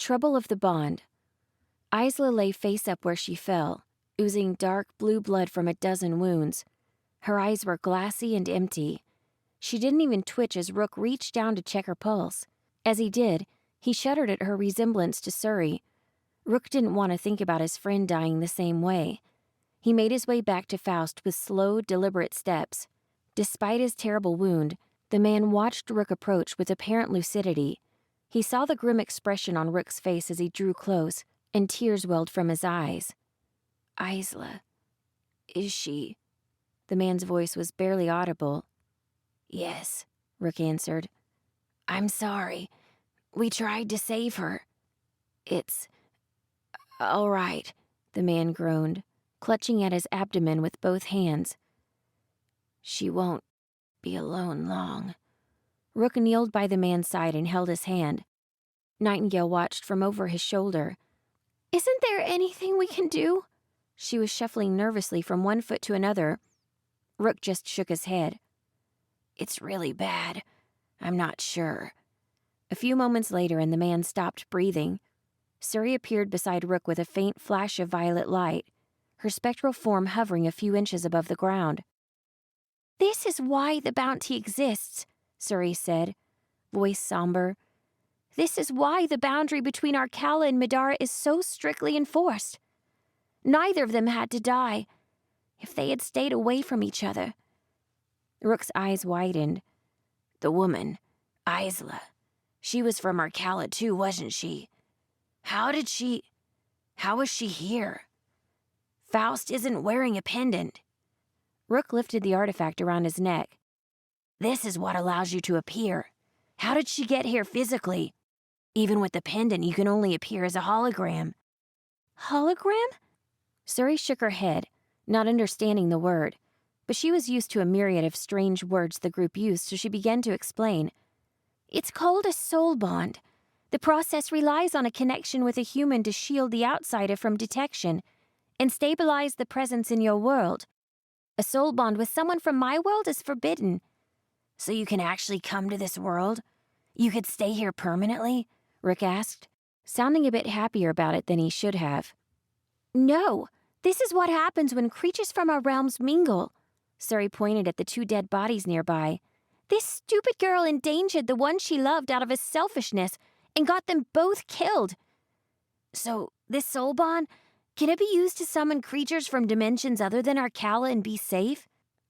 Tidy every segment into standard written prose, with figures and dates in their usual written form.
Trouble of the Bond. Isla lay face up where she fell, oozing dark blue blood from a dozen wounds. Her eyes were glassy and empty. She didn't even twitch as Rook reached down to check her pulse. As he did, he shuddered at her resemblance to Suri. Rook didn't want to think about his friend dying the same way. He made his way back to Faust with slow, deliberate steps. Despite his terrible wound, the man watched Rook approach with apparent lucidity. He saw the grim expression on Rook's face as he drew close, and tears welled from his eyes. Isla. Is she? The man's voice was barely audible. Yes, Rook answered. I'm sorry. We tried to save her. It's all right, the man groaned, clutching at his abdomen with both hands. She won't be alone long. Rook kneeled by the man's side and held his hand. Nightingale watched from over his shoulder. Isn't there anything we can do? She was shuffling nervously from one foot to another. Rook just shook his head. It's really bad. I'm not sure. A few moments later, and the man stopped breathing. Suri appeared beside Rook with a faint flash of violet light, her spectral form hovering a few inches above the ground. This is why the bounty exists, Suri said, voice somber. This is why the boundary between Arkala and Madara is so strictly enforced. Neither of them had to die. If they had stayed away from each other. Rook's eyes widened. The woman, Isla. She was from Arkala too, wasn't she? How was she here? Faust isn't wearing a pendant. Rook lifted the artifact around his neck. This is what allows you to appear. How did she get here physically? Even with the pendant, you can only appear as a hologram. Hologram? Suri shook her head, not understanding the word, but she was used to a myriad of strange words the group used, so she began to explain. It's called a soul bond. The process relies on a connection with a human to shield the outsider from detection and stabilize the presence in your world. A soul bond with someone from my world is forbidden. So you can actually come to this world? You could stay here permanently? Rook asked, sounding a bit happier about it than he should have. No, this is what happens when creatures from our realms mingle. Suri pointed at the two dead bodies nearby. This stupid girl endangered the one she loved out of his selfishness and got them both killed. So, this soul bond, can it be used to summon creatures from dimensions other than Arkala and be safe?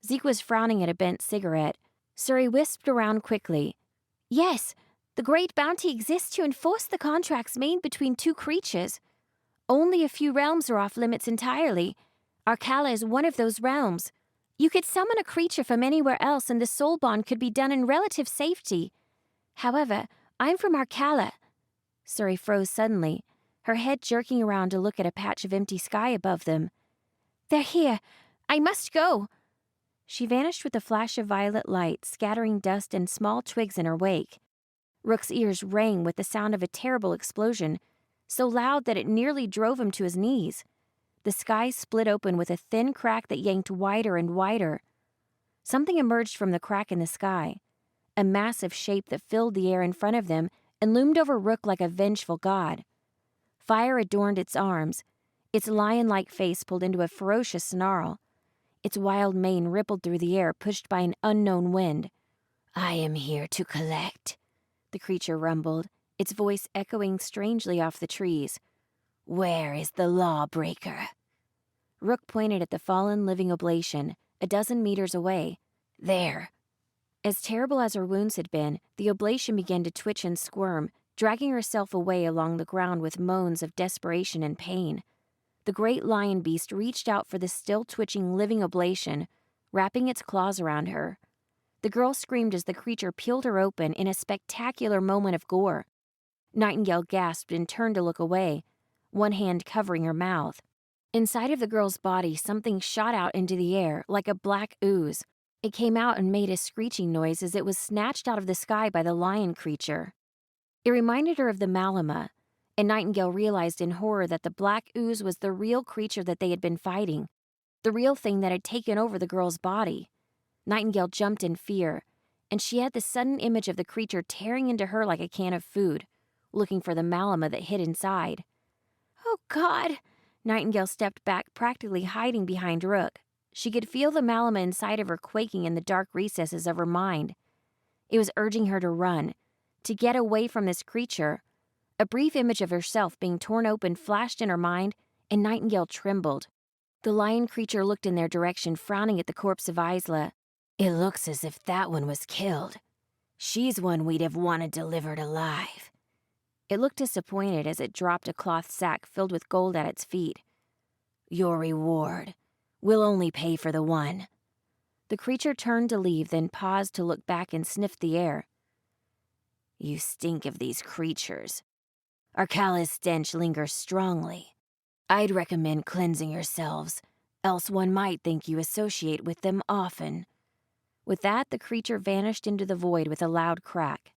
Zeke was frowning at a bent cigarette. Suri whisked around quickly. Yes, the Great Bounty exists to enforce the contracts made between two creatures. Only a few realms are off limits entirely. Arkala is one of those realms. You could summon a creature from anywhere else and the soul bond could be done in relative safety. However, I'm from Arkala. Suri froze suddenly, her head jerking around to look at a patch of empty sky above them. They're here. I must go. She vanished with a flash of violet light, scattering dust and small twigs in her wake. Rook's ears rang with the sound of a terrible explosion, so loud that it nearly drove him to his knees. The sky split open with a thin crack that yanked wider and wider. Something emerged from the crack in the sky, a massive shape that filled the air in front of them and loomed over Rook like a vengeful god. Fire adorned its arms, its lion-like face pulled into a ferocious snarl. Its wild mane rippled through the air, pushed by an unknown wind. I am here to collect, the creature rumbled, its voice echoing strangely off the trees. Where is the lawbreaker? Rook pointed at the fallen living oblation, a dozen meters away. There. As terrible as her wounds had been, the oblation began to twitch and squirm, dragging herself away along the ground with moans of desperation and pain. The great lion beast reached out for the still-twitching living oblation, wrapping its claws around her. The girl screamed as the creature peeled her open in a spectacular moment of gore. Nightingale gasped and turned to look away, one hand covering her mouth. Inside of the girl's body, something shot out into the air like a black ooze. It came out and made a screeching noise as it was snatched out of the sky by the lion creature. It reminded her of the Malama, and Nightingale realized in horror that the black ooze was the real creature that they had been fighting, the real thing that had taken over the girl's body. Nightingale jumped in fear, and she had the sudden image of the creature tearing into her like a can of food, looking for the Malama that hid inside. "Oh, God!" Nightingale stepped back, practically hiding behind Rook. She could feel the Malama inside of her quaking in the dark recesses of her mind. It was urging her to run, to get away from this creature. A brief image of herself being torn open flashed in her mind, and Nightingale trembled. The lion creature looked in their direction, frowning at the corpse of Isla. "It looks as if that one was killed. She's one we'd have wanted delivered alive." It looked disappointed as it dropped a cloth sack filled with gold at its feet. "Your reward. We'll only pay for the one." The creature turned to leave, then paused to look back and sniffed the air. "You stink of these creatures. Arkala's stench lingers strongly. I'd recommend cleansing yourselves, else one might think you associate with them often." With that, the creature vanished into the void with a loud crack.